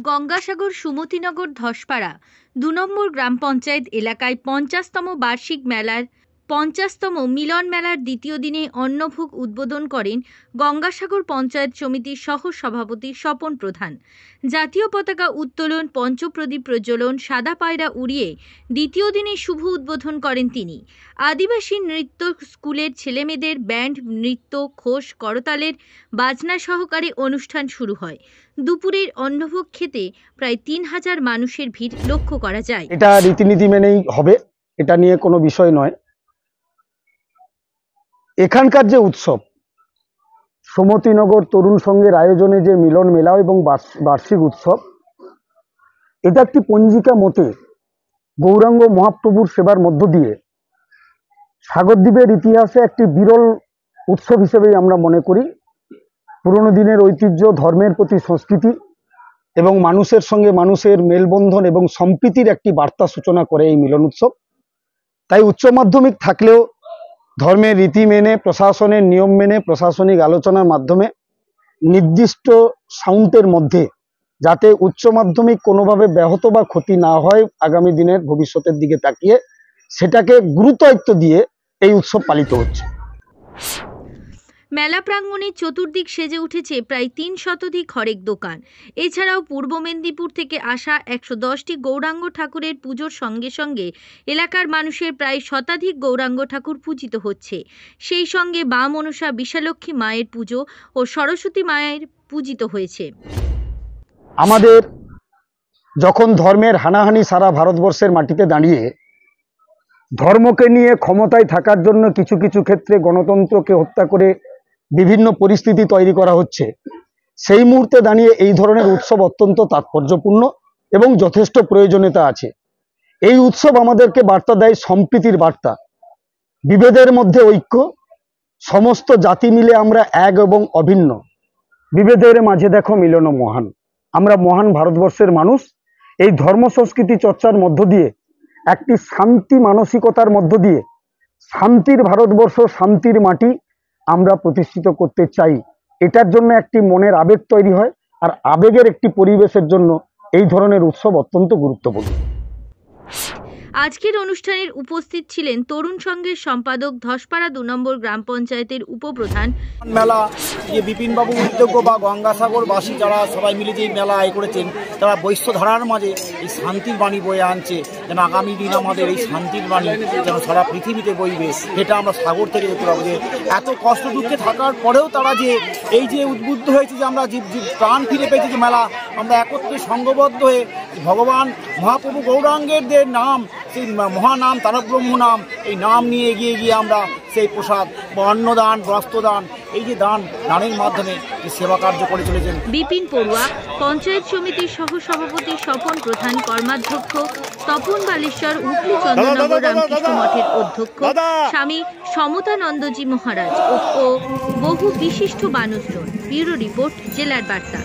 গঙ্গাসাগর সুমতিনগর ধসপাড়া ২ নম্বর গ্রাম পঞ্চায়েত এলাকায় ৫০তম বার্ষিক মেলার ৫০তম মিলন মেলার দ্বিতীয় দিনে অন্নভোগ উদ্বোধন করেন গঙ্গাসাগর পঞ্চায়েত সমিতির সহ সভাপতি স্বপন প্রধান। জাতীয় পতাকা উত্তোলন, পঞ্চপ্রদীপ প্রজ্বলন, সাদা পায়রা উড়িয়ে দ্বিতীয় দিনে শুভ উদ্বোধন করেন তিনি। আদিবাসী নৃত্য স্কুলের ছেলেমেয়েদের ব্যান্ড, নৃত্য, খোশ, করতালের বাজনা সহকারে অনুষ্ঠান শুরু হয়। দুপুরের অন্নভোগ খেতে প্রায় ৩,০০০ মানুষের ভিড় লক্ষ্য করা যায়। এটা রীতিনীতি মেনেই হবে, এটা নিয়ে কোনো বিষয় নয়। এখানকার যে উৎসব, সুমতিনগর তরুণ সংঘের আয়োজনে যে মিলন মেলা এবং বার্ষিক উৎসব, এটা একটি পঞ্জিকা মতে গৌরাঙ্গ মহাপ্রভুর সেবার মধ্য দিয়ে সাগরদ্বীপের ইতিহাসে একটি বিরল উৎসব হিসেবেই আমরা মনে করি। পুরনো দিনের ঐতিহ্য, ধর্মের প্রতি সংস্কৃতি এবং মানুষের সঙ্গে মানুষের মেলবন্ধন এবং সম্প্রীতির একটি বার্তা সূচনা করে এই মিলন উৎসব। তাই উচ্চ মাধ্যমিক থাকলেও ধর্মের রীতি মেনে, প্রশাসনের নিয়ম মেনে, প্রশাসনিক আলোচনার মাধ্যমে নির্দিষ্ট সাউন্ডের মধ্যে যাতে উচ্চ মাধ্যমিক কোনোভাবে ব্যাহত বা ক্ষতি না হয় আগামী দিনের ভবিষ্যতের দিকে তাকিয়ে, সেটাকে গুরুত্ব দিয়ে এই উৎসব পালিত হচ্ছে। মেলা প্রাঙ্গণে চতুর্দিক সেজে উঠেছে প্রায় ৩ শতাধিক হরেক দোকান। এছাড়াও পূর্ব মেদিনীপুর থেকে আসা ১১০টি গৌরাঙ্গ ঠাকুরের পুজোর সঙ্গে সঙ্গে এলাকার মানুষের প্রায় শতাধিক গৌরাঙ্গ ঠাকুর পূজিত হচ্ছে। সেই সঙ্গে মা মনসা, বিশালক্ষী মায়ের পুজো ও সরস্বতী মায়ের পূজিত হয়েছে। আমাদের যখন ধর্মের হানাহানি সারা ভারতবর্ষের মাটিতে দাঁড়িয়ে ধর্মকে নিয়ে ক্ষমতায় থাকার জন্য কিছু কিছু ক্ষেত্রে গণতন্ত্রকে হত্যা করে বিভিন্ন পরিস্থিতি তৈরি করা হচ্ছে, সেই মুহূর্তে দাঁড়িয়ে এই ধরনের উৎসব অত্যন্ত তাৎপর্যপূর্ণ এবং যথেষ্ট প্রয়োজনীয়তা আছে। এই উৎসব আমাদেরকে বার্তা দেয় সম্প্রীতির বার্তা, বিভেদের মধ্যে ঐক্য, সমস্ত জাতি মিলে আমরা এক এবং অভিন্ন, বিভেদের মাঝে দেখো মিলন মহান। আমরা মহান ভারতবর্ষের মানুষ। এই ধর্ম সংস্কৃতি চর্চার মধ্য দিয়ে, একটি শান্তি মানসিকতার মধ্য দিয়ে শান্তির ভারতবর্ষ, শান্তির মাটি আমরা প্রতিষ্ঠিত করতে চাই। এটার জন্য একটি মনের আবেগ তৈরি হয়, আর আবেগের একটি পরিবেশের জন্য এই ধরনের উৎসব অত্যন্ত গুরুত্বপূর্ণ। আজকের অনুষ্ঠানের উপস্থিত ছিলেন তরুণ সংঘের সম্পাদক, ধসপাড়া ২ নম্বর গ্রাম পঞ্চায়েতের উপপ্রধান। মেলা যে বিপিনবাবু উদ্যোগ বা গঙ্গাসাগরবাসী যারা সবাই মিলে যে মেলা আয় করেছেন, তারা বৈশ্যধারার মাঝে এই শান্তির বাণী বয়ে আনছে, যেন আগামী দিন আমাদের এই শান্তির বাণী যেন সারা পৃথিবীতে বইবে। এটা আমরা সাগর থেকে দেখতে পাবো যে এত কষ্ট দুঃখে থাকার পরেও তারা যে এই যে উদ্বুদ্ধ হয়েছে যে আমরা যে প্রাণ ফিরে পেয়েছি, যে মেলা আমরা একত্রে সংঘবদ্ধ হয়ে ভগবান মহাপ্রভু গৌরাঙ্গের নাম, সেই মহানাম তারকব্রহ্ম নাম, এই নাম নিয়ে এগিয়ে গিয়ে আমরা সেই প্রসাদ বা অন্নদান, বস্ত্রদান, এই যে দানের মাধ্যমে যে সেবা কার্য করে চলেছেন। বিপিন পড়ুয়া, পঞ্চায়েত সমিতির সহ সভাপতি স্বপন প্রধান, কর্মাধ্যক্ষ তপন বালেশ্বর, হুগলি চন্দ্রনগর রামকৃষ্ণ মঠের অধ্যক্ষ স্বামী সমতানন্দজি মহারাজ ও বহু বিশিষ্ট মানুষজন। ব্যুরো রিপোর্ট, জেলার বার্তা।